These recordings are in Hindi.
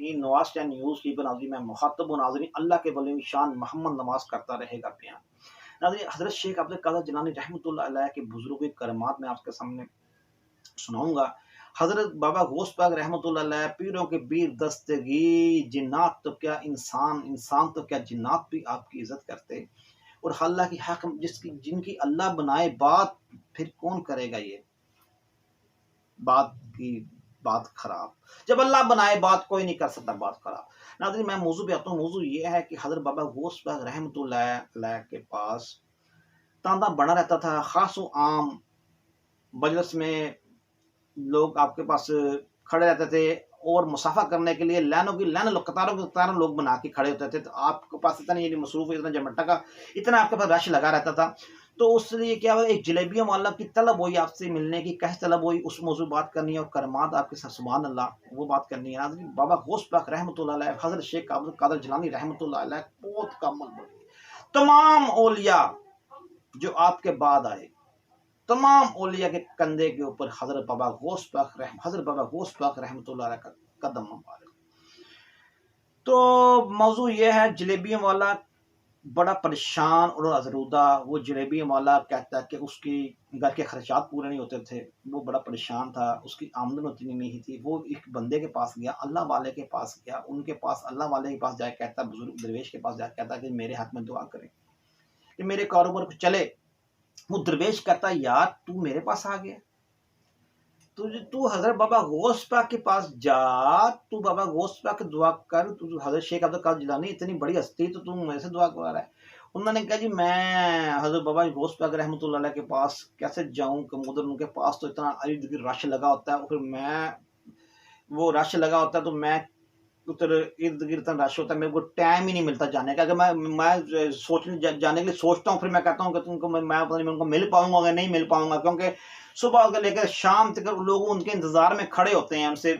नाज़रीन, नवाज़ चैन न्यूज़ की नाज़रीन, मैं मुख़ातब नाज़रीन, अल्लाह के वली शान मोहम्मद नमाज़ करता रहेगा बयान। नाज़रीन, हज़रत शेख अब्दुल कादिर जिलानी रहमतुल्लाह अलैह के बुज़ुर्गों की करमात मैं आपके सामने सुनाऊँगा। हज़रत बाबा गौस पाक रहमतुल्लाह अलैह, पीरों के पीर दस्तगीर, जिन्नात तो क्या इंसान, इंसान तो क्या जिन्नात भी आपकी इज़्ज़त करते। और अल्लाह की हक़ जिसकी जिनकी अल्लाह बनाए बात, फिर कौन करेगा ये बात की बात खराब। जब अल्लाह बनाए बात, कोई नहीं कर सकता बात खराब। नाज़रीन, मैं मौज़ू पे आता हूँ। मौज़ू ये है कि हज़रत बाबा गौस पाक रहमतुल्लाह अलैह के पास तांता बना रहता था। ख़ास व आम मजलिस में लोग आपके पास खड़े रहते थे और मुसाफ़ा करने के लिए लाइनों की लाइन, कतारों की कतारों लोग बना के खड़े होते थे। तो आपके पास इतना ये मसरूफ़, इतना जमट्टा का इतना आपके पास रश लगा रहता था। तो उसलिए क्या हुआ, एक जलेबियों वाला की तलब हुई आपसे मिलने की, कैसे तलब हुई, उस मौजू बात करनी है और करमात आपके साथ सुभान अल्लाह, वो बात करनी है। नाज़रीन, बाबा गौस पाक रहमतुल्लाह अलैह, हज़रत शेख अब्दुल कादिर जिलानी रहमतुल्लाह अलैह बहुत कामल बड़ी। तमाम औलिया जो आपके बाद आए, तमाम औलिया के कंधे के ऊपर हज़रत बाबा गौस पाक रहमतुल्लाह अलैह का कदम मुबारक। तो मौजू ये है, जलेबियों वाला बड़ा परेशान और अज़रूदा। वो जलेबियों वाला कहता है कि उसकी घर के खर्चात पूरे नहीं होते थे, वो बड़ा परेशान था, उसकी आमदन उतनी नहीं थी। वो एक बंदे के पास गया, अल्लाह वाले के पास गया, उनके पास अल्लाह वाले के पास जाके कहता, बुजुर्ग दरवेश के पास जाके कहता कि मेरे हाथ में दुआ करें कि मेरे कारोबार को चले। वो दरवेश कहता, यार तू मेरे पास आ गया, तू हज़रत बाबा गौस पाक के पास जा, तू बाबा गौस पाक की दुआ कर, तू हज़रत शेख अब्दुल कादिर जिलानी इतनी बड़ी हस्ती, तो तू मेरे से दुआ करवा रहा है। उन्होंने कहा, जी मैं हज़रत बाबा गौस पाक रहमतुल्लाह अलैह के पास कैसे जाऊँ, कि उधर उनके पास तो इतना इर्द-गिर्द रश लगा होता है, और फिर वो रश लगा होता है, तो मैं उधर इर्द-गिर्द इतना रश होता है, मेरे को टाइम ही नहीं मिलता जाने का। अगर मैं सोचने जाने के लिए सोचता हूँ, फिर मैं कहता हूँ कि तुमको मैं पता नहीं मैं उनको मिल पाऊँगा या नहीं मिल पाऊँगा, क्योंकि सुबह से लेकर शाम तक लोग उनके इंतज़ार में खड़े होते हैं, उनसे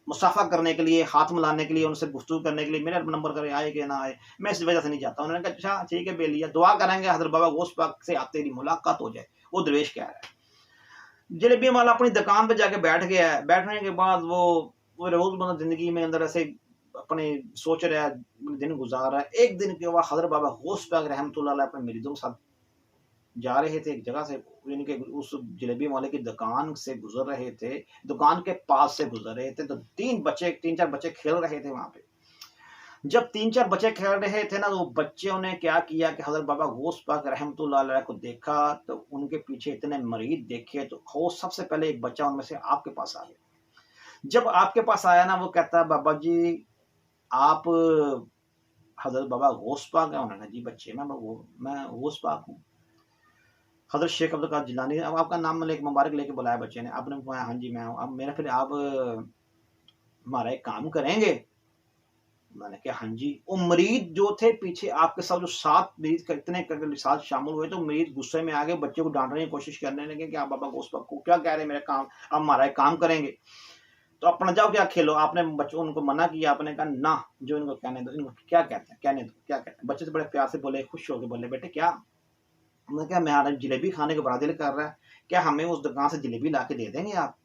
मुसाफ़ा करने के लिए, हाथ मिलाने के लिए, उनसे गुफ्तगू करने के लिए, मेरा नंबर करें आए कि ना आए, मैं इस वजह से नहीं जाता। उन्होंने कहा, अच्छा ठीक है बेलिया, दुआ करेंगे हज़रत बाबा गौस पाक से आप तेरी मुलाकात हो जाए। वो दरवेश कह रहा है। जलेबी वाला अपनी दुकान पे जाके बैठ गया है। बैठने के बाद वो रोज़मर्रा ज़िंदगी में अंदर ऐसे अपने सोच रहा है, दिन गुज़ार रहा है। एक दिन क्या हुआ, हज़रत बाबा गौस पाक रहमतुल्लाह अलैह अपने मुरीदों के साथ जा रहे थे एक जगह से, यानी कि उस जलेबी वाले की दुकान से गुज़र रहे थे, दुकान के पास से गुज़र रहे थे, तो 3-4 बच्चे खेल रहे थे वहाँ पे। जब 3-4 बच्चे खेल रहे थे ना, तो बच्चों ने क्या किया कि हज़रत बाबा गौस पाक रहमतुल्लाह अलैह को देखा, तो उनके पीछे इतने मरीद देखे, तो वो सबसे पहले एक बच्चा उनमें से आपके पास आ गया। जब आपके पास आया ना, वो कहता, बाबा जी आप हज़रत बाबा गौस पाक हैं? उन्होंने कहा, जी बच्चे मैं गौस पाक हूँ। हज़रत शेख अब्दुल कादिर जिलानी, अब आपका नाम लेके मुबारक लेके बुलाया बच्चे ने। आपने कहा, हाँ जी मैं हूँ। अब मेरा फिर आप हमारा एक काम करेंगे? मैंने कहा, हाँ जी। वो मरीद जो थे पीछे आपके साथ, जो 7 मरीद इतने साथ शामिल हुए, तो मरीद गुस्से में आ गए, बच्चे को डांटने की कोशिश करने लगे कि आप बाबा गौस पाक को क्या कह रहे हैं, मेरा काम, आप हमारा एक काम करेंगे तो अपना जाओ क्या खेलो। आपने बच्चों उनको मना किया, आपने कहा ना, जो इनको कहने दो, इनको क्या कहते हैं, कहने दो, क्या कहते हैं। बच्चे से बड़े प्यार से बोले, खुश होकर बोले, बेटे क्या? हमने कहा, हमारा जलेबी खाने को बड़ा दिल कर रहा है, क्या हमें उस दुकान से जलेबी ला के दे देंगे आप?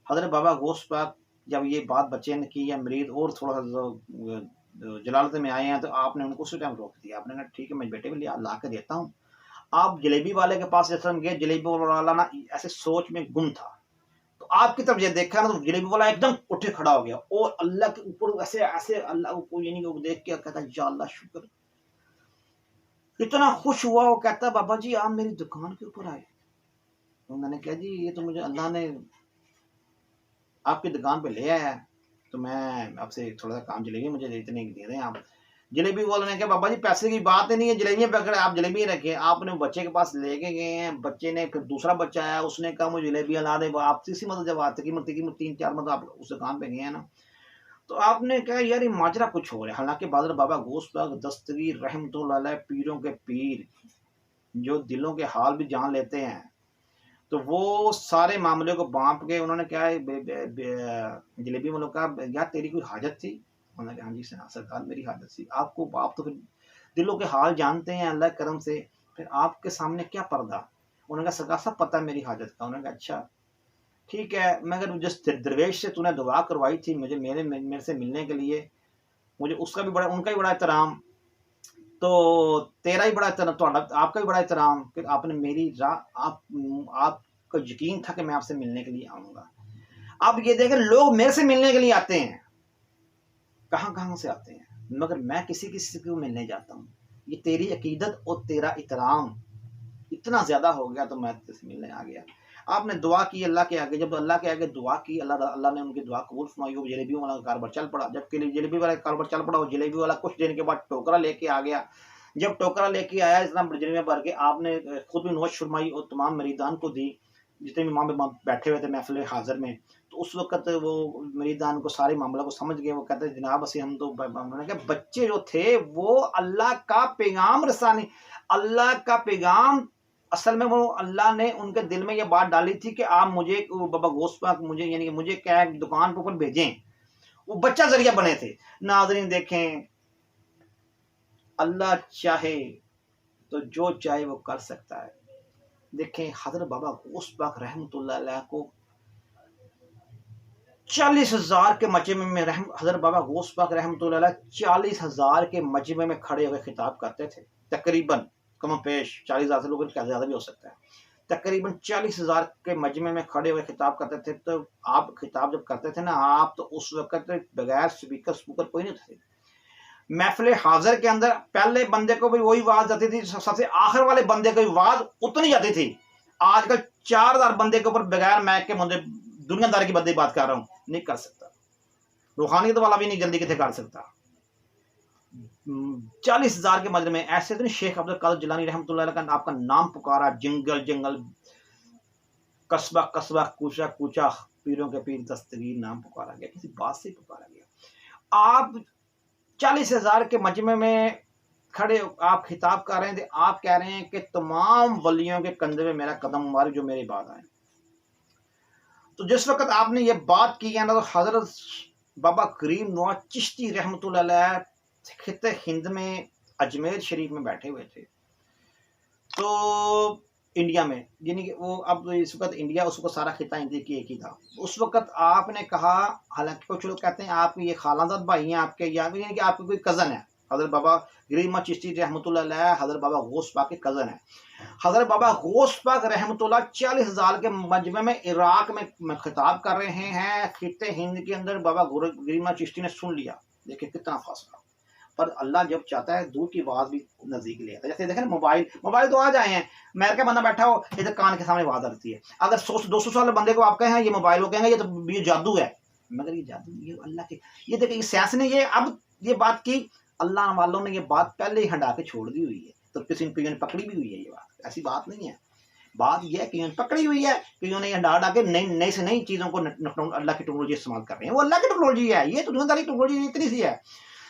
हज़रत बाबा गौस पाक जब ये बात बच्चे ने की, या मरीद और थोड़ा सा जलालत में आए हैं, तो आपने उनको उसी टाइम रोक दिया। आपने कहा, ठीक है मैं बेटे को ला के देता हूँ। आप जलेबी वाले के पास जैसे गए, जलेबी वाला ना ऐसे सोच में गुम था, तो आपकी तरफ ये देखा ना, तो जलेबी वाला एकदम उठ के खड़ा हो गया और अल्लाह के ऊपर ऐसे ऐसे अल्लाह को यानी कि देख के कहता, या अल्लाह शुक्र। इतना खुश हुआ, वो कहता, बाबा जी आप मेरी दुकान के ऊपर आए। उन्होंने कहा, जी ये तो मुझे अल्लाह ने आपकी दुकान पे ले आया है, तो मैं आपसे थोड़ा सा काम, जलेबी मुझे इतने दे दें आप। जलेबी वाले ने कहा, बाबा जी पैसे की बात ही नहीं है, जलेबियाँ पकड़े, आप जलेबी रखे। आपने बच्चे के पास लेके गए हैं, बच्चे ने, फिर दूसरा बच्चा आया, उसने कहा मुझे जलेबियाँ ला दे। आप तीसरी मतलब जब आते की 3-4 मतलब आप उस दुकान पे गए हैं ना, तो आपने कहा यार ये माजरा कुछ हो रहा है। हालांकि बादल बाबा गौस पाक दस्तगीर रहमतुल्लाह अलैह, पीरों के पीर, जो दिलों के हाल भी जान लेते हैं, तो वो सारे मामले को बांप के उन्होंने क्या है, जलेबी वालों का, यार तेरी कोई हाजत थी? उन्होंने कहा, हाँ जी सरकार मेरी हाजत थी। आपको, आप तो फिर दिलों के हाल जानते हैं अल्लाह करम से, फिर आपके सामने क्या पर्दा? उन्होंने कहा, सरकार सब पता है मेरी हाजत का। उन्होंने कहा, अच्छा ठीक है, मगर जिस दरवेश से तूने दुआ करवाई थी मुझे मेरे से मिलने के लिए, मुझे उसका भी बड़ा, उनका भी बड़ा एहतराम, तो तेरा ही बड़ा एहतराम, तो आपका भी बड़ा एहतराम कि आपने मेरी राह, आपको यकीन था कि मैं आपसे मिलने के लिए आऊँगा। अब ये देखें, लोग मेरे से मिलने के लिए आते हैं, कहाँ-कहाँ से आते हैं, मगर मैं किसी-किसी को मिलने जाता हूँ। ये तेरी अकीदत और तेरा एहतराम इतना ज़्यादा हो गया तो मैं तुझसे मिलने आ गया। आपने दुआ की अल्लाह के आगे, जब अल्लाह के आगे दुआ की, अल्लाह ने उनकी दुआ कबूल फरमाई, वो जलेबियों वाला कारोबार चल पड़ा। जबकि जलेबी वाला कारोबार चल पड़ा, वो जलेबी वाला कुछ दिन के बाद टोकरा लेके आ गया। जब टोकरा लेके आया, इतना जलेबियाँ भर के, आपने खुद भी नोश फरमाई और तमाम मरीदान को दी, जितने भी इमाम बैठे हुए थे महफिल हाज़िर में। तो उस वक़्त वो मरीदान को सारे मामला को समझ गए। वो कहते हैं जनाब असी हम तो, मैंने कहा बच्चे जो थे वो अल्लाह का पैगाम रसानी, अल्लाह का पैगाम, असल में वो अल्लाह ने उनके दिल में ये बात डाली थी कि आप मुझे, बाबा गौस पाक मुझे, यानी कि मुझे क्या है, दुकान पे ऊपर भेजें। वो बच्चा ज़रिया बने थे। नाज़रीन देखें, अल्लाह चाहे तो जो चाहे वो कर सकता है। देखें हज़रत बाबा गौस पाक रहमतुल्लाह अलैह को 40,000 के मजमे में हज़रत बाबा गौस पाक रहमतुल्लाह अलैह 40,000 के मजमे में खड़े हुए खिताब करते थे। तकरीबन कम पेश 40,000 से लोग क्या ज़्यादा भी हो सकता है। तकरीबन 40,000 के मजमे में खड़े हुए खिताब करते थे। तो आप खिताब जब करते थे ना, आप तो उस वक़्त बगैर स्पीकर कोई नहीं थे। महफ़िल हाज़िर के अंदर पहले बंदे को भी वही आवाज़ जाती थी, सबसे आखिर वाले बंदे की आवाज़ उतनी जाती थी। आजकल 4,000 बंदे के ऊपर बगैर माइक के मुझे दुनियादारी की बंदी बात कर रहा हूँ, नहीं कर सकता। रूहानियत वाला भी नहीं जल्दी कितने कर सकता। 40,000 के मजमे में ऐसे तो नहीं, शेख अब्दुल कादिर जिलानी रहमतुल्लाह अलैह का आपका नाम पुकारा, जंगल जंगल, कस्बा कस्बा, कूचा कूचा, पीरों के पीर दस्तगीर नाम पुकारा गया, किसी बात से पुकारा गया। आप 40,000 के मजमे में खड़े आप खिताब कर रहे थे, आप कह रहे हैं कि तमाम वलियों के कंधे में मेरा कदम मुबारक जो मेरे बाद आए। तो जिस वक्त आपने ये बात की है ना, तो हजरत बाबा करीम नवाज चिश्ती रहमतुल्लाह अलैह खित्ते हिंद में अजमेर शरीफ में बैठे हुए थे, तो इंडिया में, यानी कि वो अब इस वक्त इंडिया, उस वक्त सारा खिता हिंदी की एक ही था। उस वक्त आपने कहा, हालांकि कुछ लोग कहते हैं आप ये खालाजाद भाई हैं आपके, या यानी कि आपके कोई कज़न है, हज़रत बाबा गरीब नवाज चिश्ती रहमतुल्लाह अलैह हज़रत बाबा गौस पाक के कज़न है। हज़रत बाबा गौस पाक रहमतुल्लाह 40,000 के मजमे में इराक में खिताब कर रहे हैं, खित्ते हिंद के अंदर बाबा गरीब नवाज चिश्ती ने सुन लिया। देखिए कितना फासला, पर अल्लाह जब चाहता है दूर की आवाज़ भी नज़दीक ले आता है। जैसे देखें ना, मोबाइल तो आ जाए हैं, अमेरिका बंदा बैठा हो, इधर कान के सामने आवाज़ आती है। अगर 100-200 साल बंदे को आप कहें ये मोबाइल, वो कहेंगे ये तो ये जादू है, मगर ये जादू, ये अल्लाह के, ये देखिए साइंस ने ये अब ये बात की, अल्लाह वालों ने ये बात पहले ही हटा के छोड़ दी हुई है। तो किसी ने पकड़ी भी हुई है, ये बात ऐसी बात नहीं है। बात यह है कि पकड़ी हुई है कि उन्हें हटा के नई से नई चीज़ों को अल्लाह की टेक्नोलॉजी इस्तेमाल कर रहे हैं। वो अल्लाह की टेक्नोलॉजी है, ये तो दुनियादारी टेक्नोलॉजी इतनी सी है।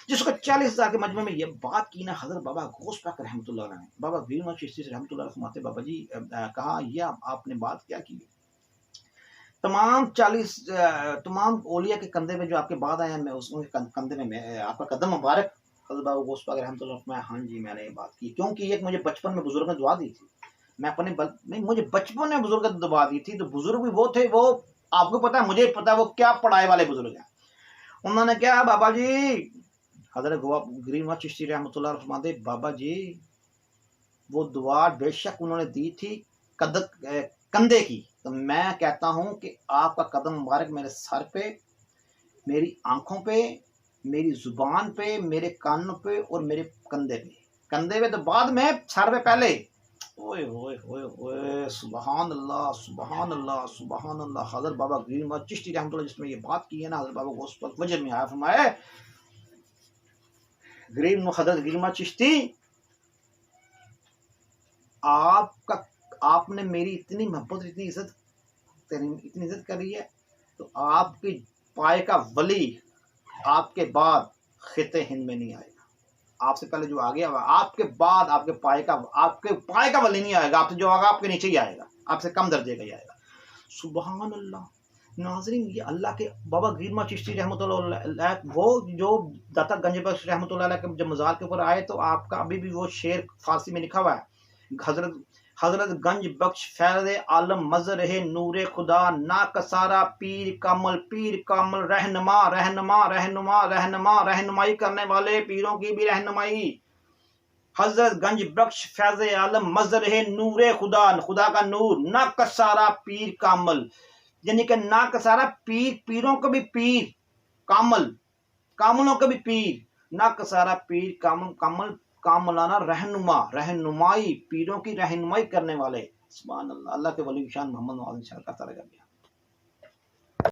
जिसको 40,000 के मजमे में ये बात की ना हज़रत बाबा गौस पाक रहमतुल्लाह अलैह ने, बाबा गरीब नवाज चिश्ती रहमतुल्लाह अलैह फरमाते, बाबा जी कहा ये आपने बात क्या की, तमाम औलिया के कंधे में जो आपके बाद आए हैं, मैं उसके कंधे में आपका कदम मुबारक, हज़रत बाबा गौस पाक रहमतुल्लाह अलैह, हाँ जी मैंने ये बात की, क्योंकि एक मुझे बचपन में बुजुर्ग ने दुआ दी थी, मैं अपने नहीं, मुझे बचपन में बुजुर्ग ने दुआ दी थी। तो बुजुर्ग भी वो थे, वो आपको पता है, मुझे पता है वो क्या पढ़ाए वाले बुजुर्ग हैं। उन्होंने क्या, बाबा जी, हज़रत गरीब नवाज चिश्ती रहमतुल्लाह अलैह फरमाते, बाबा जी वो दुआ बेशक उन्होंने दी थी कंधे की, तो मैं कहता हूँ कि आपका कदम मुबारक मेरे सर पे, मेरी आंखों पे, मेरी जुबान पे, मेरे कानों पे और मेरे कंधे पे तो बाद में, सर पे पहले। ओए होए होए होए, सुबहान अल्लाह सुबहान अल्लाह सुबहान अल्लाह। हज़रत बाबा गरीब नवाज चिश्ती रहमतुल्लाह जिसमें ये बात की है ना, हज़रत बाबा गौस पाक वजह में आया, फरमाया हज़रत गरीब नवाज चिश्ती, आपने मेरी इतनी मोहब्बत, इतनी इज्जत करी है, तो आपकी पाए का वली आपके बाद खिते हिंद में नहीं आएगा। आपसे पहले जो आ गया, आपके बाद आपके पाए का वली नहीं आएगा। आपसे जो आएगा आपके नीचे ही आएगा, आपसे कम दर्जे का ही आएगा। सुबहान अल्लाह। नाज़रीन, ये अल्लाह के बाबा गरीब नवाज चिश्ती रहमतुल्लाह अलैह, वो जो दाता गंज बख्श रहमतुल्लाह अलैह के जब मज़ार के ऊपर आए, तो आपका अभी भी वो शेर फारसी में लिखा हुआ है, हजरत गंज बख्श फैज़ आलम मज़र है नूरे खुदा ना कसारा पीर कामल रहनुमा रहनुमा रहनुमा रहनुमा रहनुमाई करने वाले पीरों की भी रहनुमाई। हजरत गंज बख्श फैज़ आलम मज़र है नूरे खुदा, खुदा का नूर, ना कसारा पीर कामल, यानी कि ना कसारा पीर, पीरों को भी पीर, कामल, कामलों को भी पीर, ना कसारा पीर कामल कामल कामलाना रहनुमा, रहनुमाई, पीरों की रहनुमाई करने वाले। सुभान अल्लाह, अल्लाह के वली शान मोहम्मद करता रहेगा।